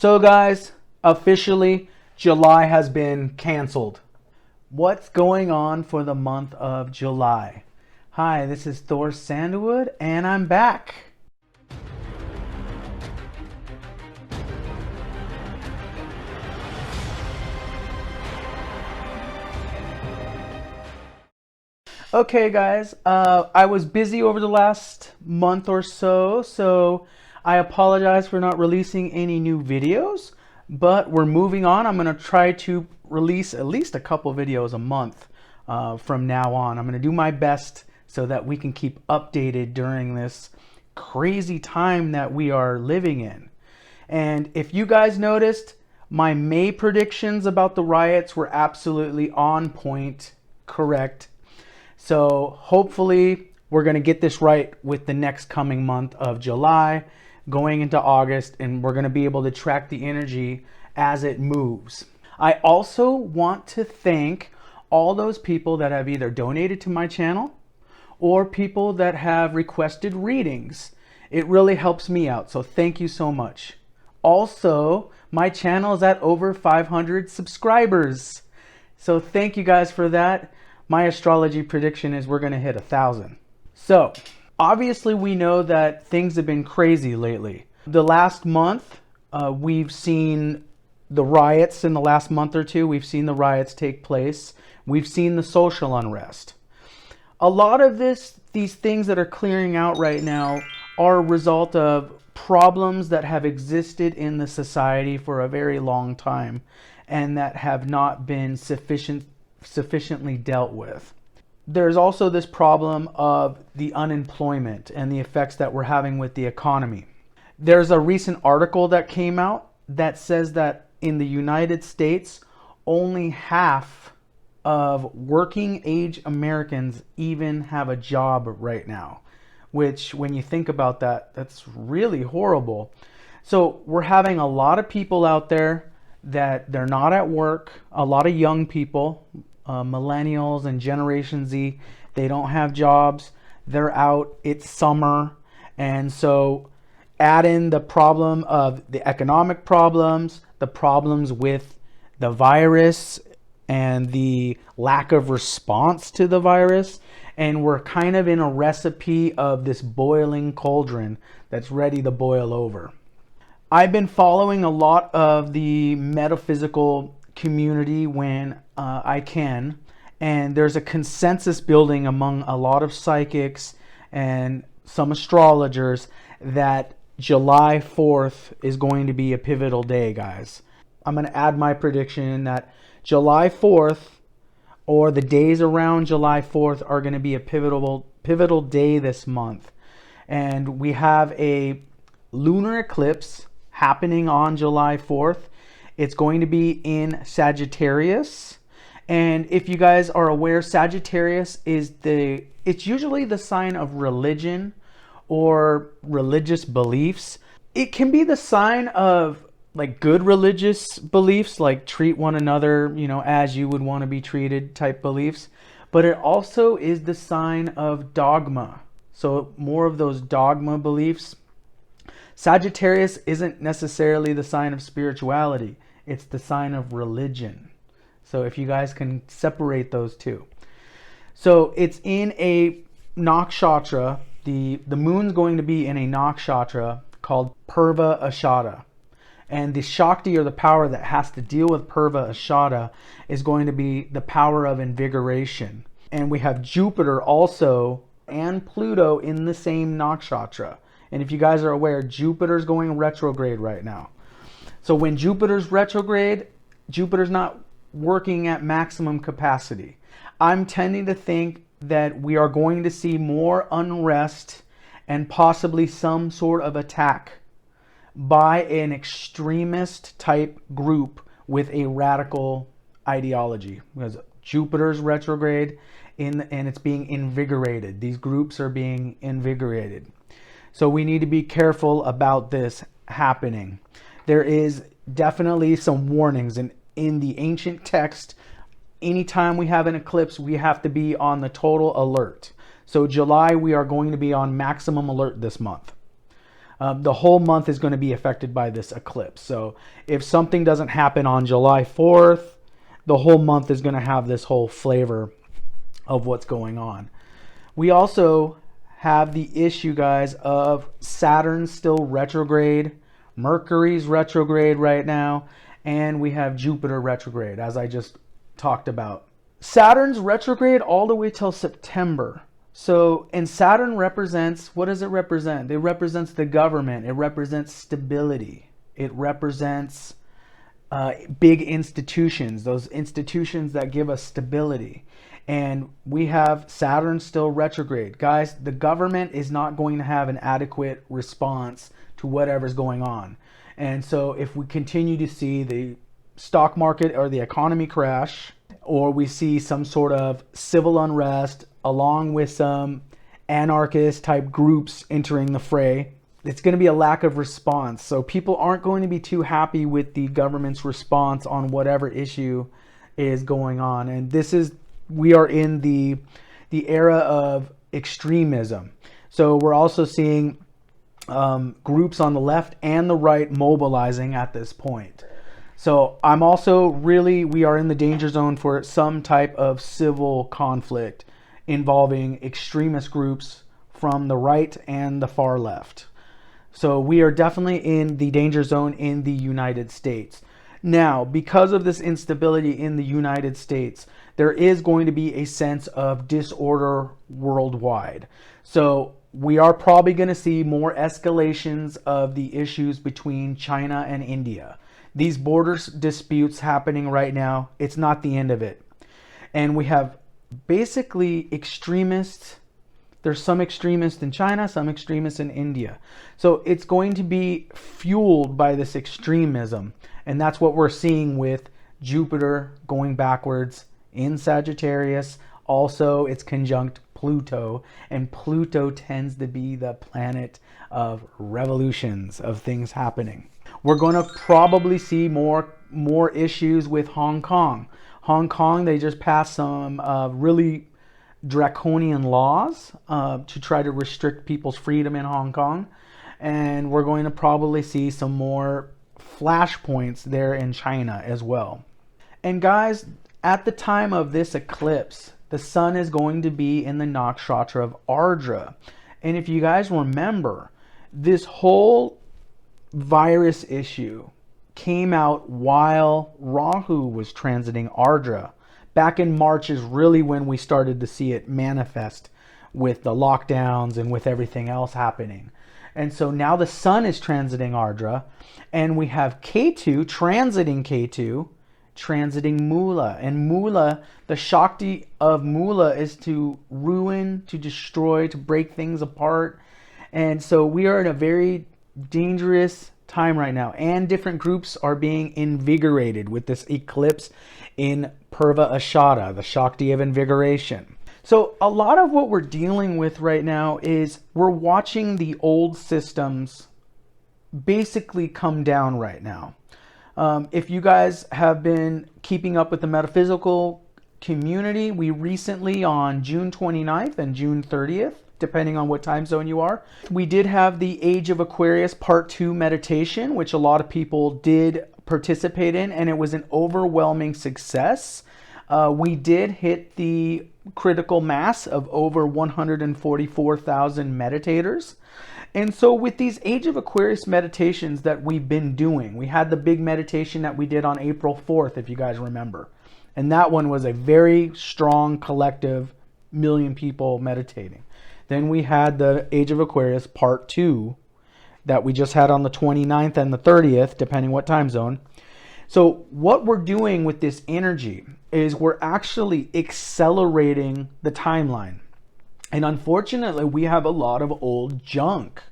So guys, officially July has been canceled. What's going on for the month of July? Hi, this is Thor Sandalwood and I'm back. Okay guys, I was busy over the last month or so I apologize for not releasing any new videos, but we're moving on. I'm going to try to release at least a couple videos a month from now on. I'm going to do my best so that we can keep updated during this crazy time that we are living in. And if you guys noticed, my May predictions about the riots were absolutely on point, correct. So hopefully we're going to get this right with the next coming month of July, going into August, and we're going to be able to track the energy as it moves. I also want to thank all those people that have either donated to my channel or people that have requested readings. It really helps me out, so thank you so much. Also, my channel is at over 500 subscribers, so thank you guys for that. My astrology prediction is we're going to hit 1,000. So obviously we know that things have been crazy lately. The last month, we've seen the riots. In the last month or two, we've seen the riots take place. We've seen the social unrest. A lot of these things that are clearing out right now are a result of problems that have existed in the society for a very long time and that have not been sufficiently dealt with. There's also this problem of the unemployment and the effects that we're having with the economy. There's a recent article that came out that says that in the United States, only half of working age Americans even have a job right now, which when you think about that, that's really horrible. So we're having a lot of people out there that they're not at work, a lot of young people, millennials and Generation Z, they don't have jobs, they're out, it's summer, and so add in the problem of the economic problems, the problems with the virus and the lack of response to the virus, and we're kind of in a recipe of this boiling cauldron that's ready to boil over. I've been following a lot of the metaphysical community when I can, and there's a consensus building among a lot of psychics and some astrologers that July 4th is going to be a pivotal day, guys. I'm going to add my prediction that July 4th or the days around July 4th are going to be a pivotal day this month. And we have a lunar eclipse happening on July 4th. It's going to be in Sagittarius. And if you guys are aware, Sagittarius is it's usually the sign of religion or religious beliefs. It can be the sign of like good religious beliefs, like treat one another, as you would want to be treated type beliefs. But it also is the sign of dogma. So more of those dogma beliefs. Sagittarius isn't necessarily the sign of spirituality. It's the sign of religion. So if you guys can separate those two. So it's in a nakshatra. The moon's going to be in a nakshatra called Purva Ashada. And the Shakti, or the power that has to deal with Purva Ashada, is going to be the power of invigoration. And we have Jupiter also and Pluto in the same nakshatra. And if you guys are aware, Jupiter's going retrograde right now. So when Jupiter's retrograde, Jupiter's not working at maximum capacity. I'm tending to think that we are going to see more unrest and possibly some sort of attack by an extremist type group with a radical ideology, because Jupiter's retrograde and it's being invigorated. These groups are being invigorated. So we need to be careful about this happening. There is definitely some warnings, and in the ancient text, anytime we have an eclipse, we have to be on the total alert. So July, we are going to be on maximum alert this month. The whole month is going to be affected by this eclipse. So if something doesn't happen on July 4th, the whole month is going to have this whole flavor of what's going on. We also have the issue, guys, of Saturn still retrograde, Mercury's retrograde right now, and we have Jupiter retrograde, as I just talked about. Saturn's retrograde all the way till September. So, and Saturn represents, what does it represent? It represents the government. It represents stability. It represents big institutions, those institutions that give us stability. And we have Saturn still retrograde. Guys, the government is not going to have an adequate response to whatever's going on. And so if we continue to see the stock market or the economy crash, or we see some sort of civil unrest along with some anarchist type groups entering the fray, it's going to be a lack of response. So people aren't going to be too happy with the government's response on whatever issue is going on. And we are in the era of extremism. So we're also seeing groups on the left and the right mobilizing at this point. So we are in the danger zone for some type of civil conflict involving extremist groups from the right and the far left. So we are definitely in the danger zone in the United States. Now, because of this instability in the United States, there is going to be a sense of disorder worldwide. So we are probably going to see more escalations of the issues between China and India. These border disputes happening right now, it's not the end of it. And we have basically extremists. There's some extremists in China, some extremists in India. So it's going to be fueled by this extremism. And that's what we're seeing with Jupiter going backwards in Sagittarius. Also, it's conjunct Pluto. And Pluto tends to be the planet of revolutions, of things happening. We're going to probably see more issues with Hong Kong. Hong Kong, they just passed some really draconian laws to try to restrict people's freedom in Hong Kong. And we're going to probably see some more flashpoints there in China as well. And guys, at the time of this eclipse, the sun is going to be in the nakshatra of Ardra. And if you guys remember, this whole virus issue came out while Rahu was transiting Ardra. Back in March is really when we started to see it manifest with the lockdowns and with everything else happening. And so now the sun is transiting Ardra, and we have Ketu transiting Mula. And Mula, the Shakti of Mula is to ruin, to destroy, to break things apart. And so we are in a very dangerous time right now, and different groups are being invigorated with this eclipse in Purva Ashada, the Shakti of invigoration. So a lot of what we're dealing with right now is we're watching the old systems basically come down right now. If you guys have been keeping up with the metaphysical community, we recently on June 29th and June 30th, depending on what time zone you are, we did have the Age of Aquarius Part 2 meditation, which a lot of people did participate in, and it was an overwhelming success. We did hit the critical mass of over 144,000 meditators. And so with these Age of Aquarius meditations that we've been doing, we had the big meditation that we did on April 4th, if you guys remember. And that one was a very strong collective million people meditating. Then we had the Age of Aquarius Part 2 that we just had on the 29th and the 30th, depending what time zone. So what we're doing with this energy is we're actually accelerating the timeline. And unfortunately, we have a lot of old junk,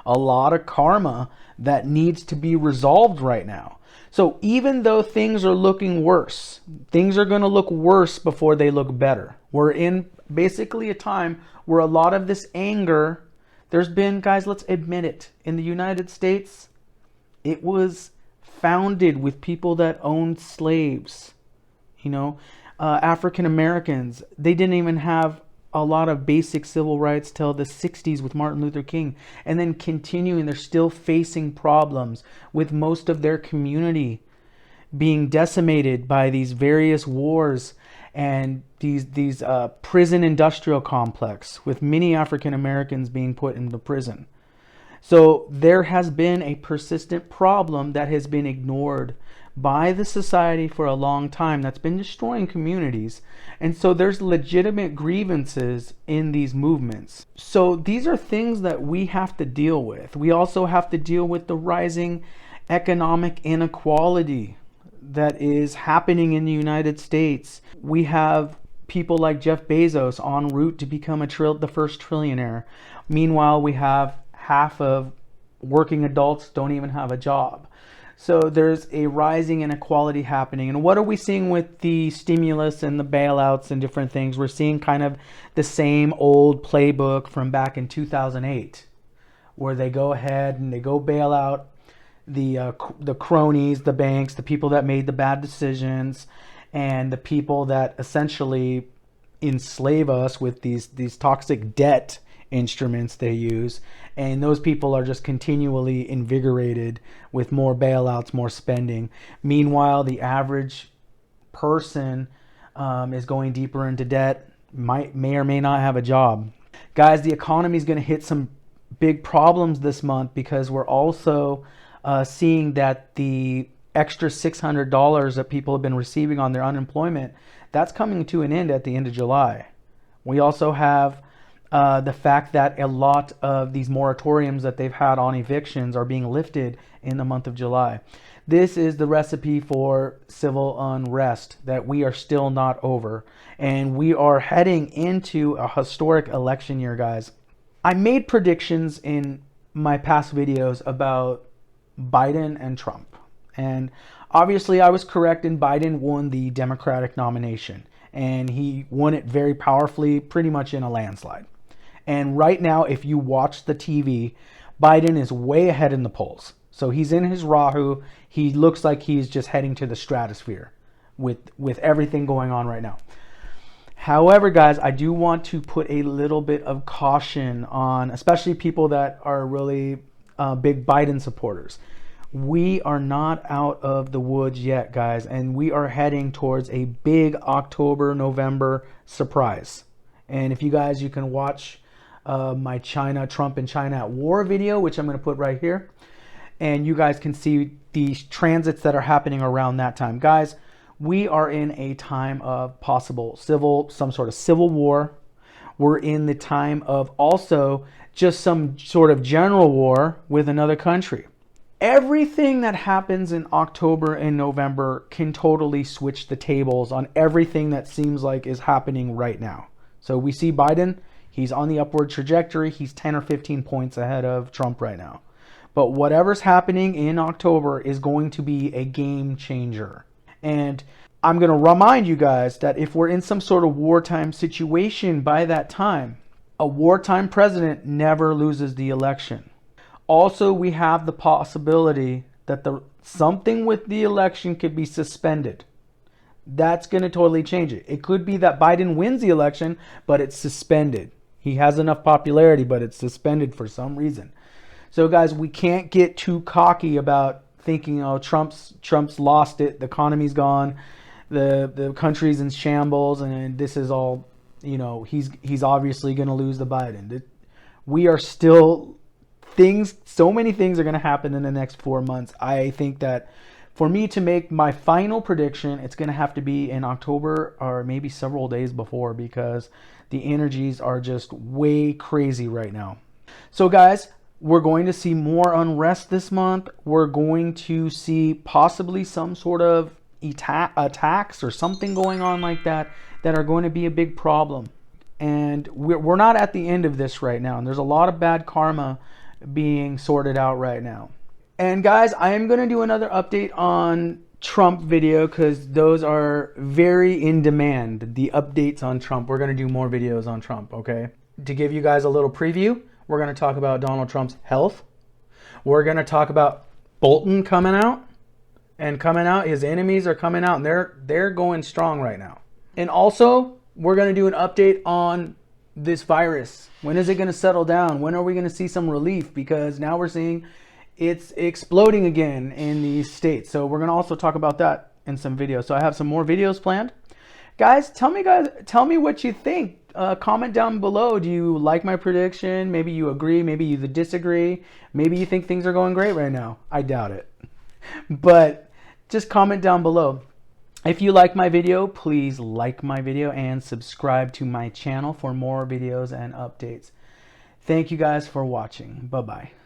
a lot of karma that needs to be resolved right now. So even though things are looking worse, things are going to look worse before they look better. We're in basically a time where a lot of this anger, there's been, guys, let's admit it, in the United States, it was founded with people that owned slaves. You know, African Americans, they didn't even have a lot of basic civil rights till the 60s with Martin Luther King, and then continuing, they're still facing problems with most of their community being decimated by these various wars and these prison industrial complex with many African Americans being put into prison. So there has been a persistent problem that has been ignored by the society for a long time that's been destroying communities. And so there's legitimate grievances in these movements. So these are things that we have to deal with. We also have to deal with the rising economic inequality that is happening in the United States. We have people like Jeff Bezos en route to become the first trillionaire. Meanwhile, we have half of working adults don't even have a job. So there's a rising inequality happening. And what are we seeing with the stimulus and the bailouts and different things? We're seeing kind of the same old playbook from back in 2008, where they go ahead and they go bail out the cronies, the banks, the people that made the bad decisions, and the people that essentially enslave us with these toxic debt instruments they use. And those people are just continually invigorated with more bailouts, more spending. Meanwhile, the average person is going deeper into debt, may or may not have a job. Guys, the economy is going to hit some big problems this month because we're also seeing that the extra $600 that people have been receiving on their unemployment, that's coming to an end at the end of July. We also have the fact that a lot of these moratoriums that they've had on evictions are being lifted in the month of July. This is the recipe for civil unrest that we are still not over. And we are heading into a historic election year, guys. I made predictions in my past videos about Biden and Trump. And obviously I was correct, and Biden won the Democratic nomination. And he won it very powerfully, pretty much in a landslide. And right now, if you watch the TV, Biden is way ahead in the polls. So he's in his Rahu. He looks like he's just heading to the stratosphere with everything going on right now. However, guys, I do want to put a little bit of caution on, especially people that are really big Biden supporters. We are not out of the woods yet, guys, and we are heading towards a big October, November surprise. And if you guys, you can watch my Trump and China at War video, which I'm going to put right here. And you guys can see the transits that are happening around that time. Guys, we are in a time of possible some sort of civil war. We're in the time of also just some sort of general war with another country. Everything that happens in October and November can totally switch the tables on everything that seems like is happening right now. So we see Biden. He's on the upward trajectory. He's 10 or 15 points ahead of Trump right now. But whatever's happening in October is going to be a game changer. And I'm going to remind you guys that if we're in some sort of wartime situation by that time, a wartime president never loses the election. Also, we have the possibility that something with the election could be suspended. That's going to totally change it. It could be that Biden wins the election, but it's suspended. He has enough popularity, but it's suspended for some reason. So guys, we can't get too cocky about thinking, oh, Trump's lost it, the economy's gone, the country's in shambles, and this is all, he's obviously going to lose the Biden. We are still so many things are going to happen in the next 4 months. I think that for me to make my final prediction, it's going to have to be in October or maybe several days before, because the energies are just way crazy right now. So guys, we're going to see more unrest this month. We're going to see possibly some sort of attacks or something going on like that are going to be a big problem. And we're not at the end of this right now. And there's a lot of bad karma being sorted out right now. And guys, I am going to do another update on Trump video because those are very in demand. The updates on Trump. We're going to do more videos on Trump, okay? To give you guys a little preview, we're going to talk about Donald Trump's health. We're going to talk about Bolton coming out. His enemies are coming out, and they're going strong right now. And also, we're going to do an update on this virus? When is it going to settle down? When are we going to see some relief? Because now we're seeing it's exploding again in these states. So we're going to also talk about that in some videos. So I have some more videos planned. Guys, tell me what you think. Comment down below. Do you like my prediction? Maybe you agree, maybe you disagree. Maybe you think things are going great right now. I doubt it. But just comment down below. If you like my video, please like my video and subscribe to my channel for more videos and updates. Thank you guys for watching. Bye-bye.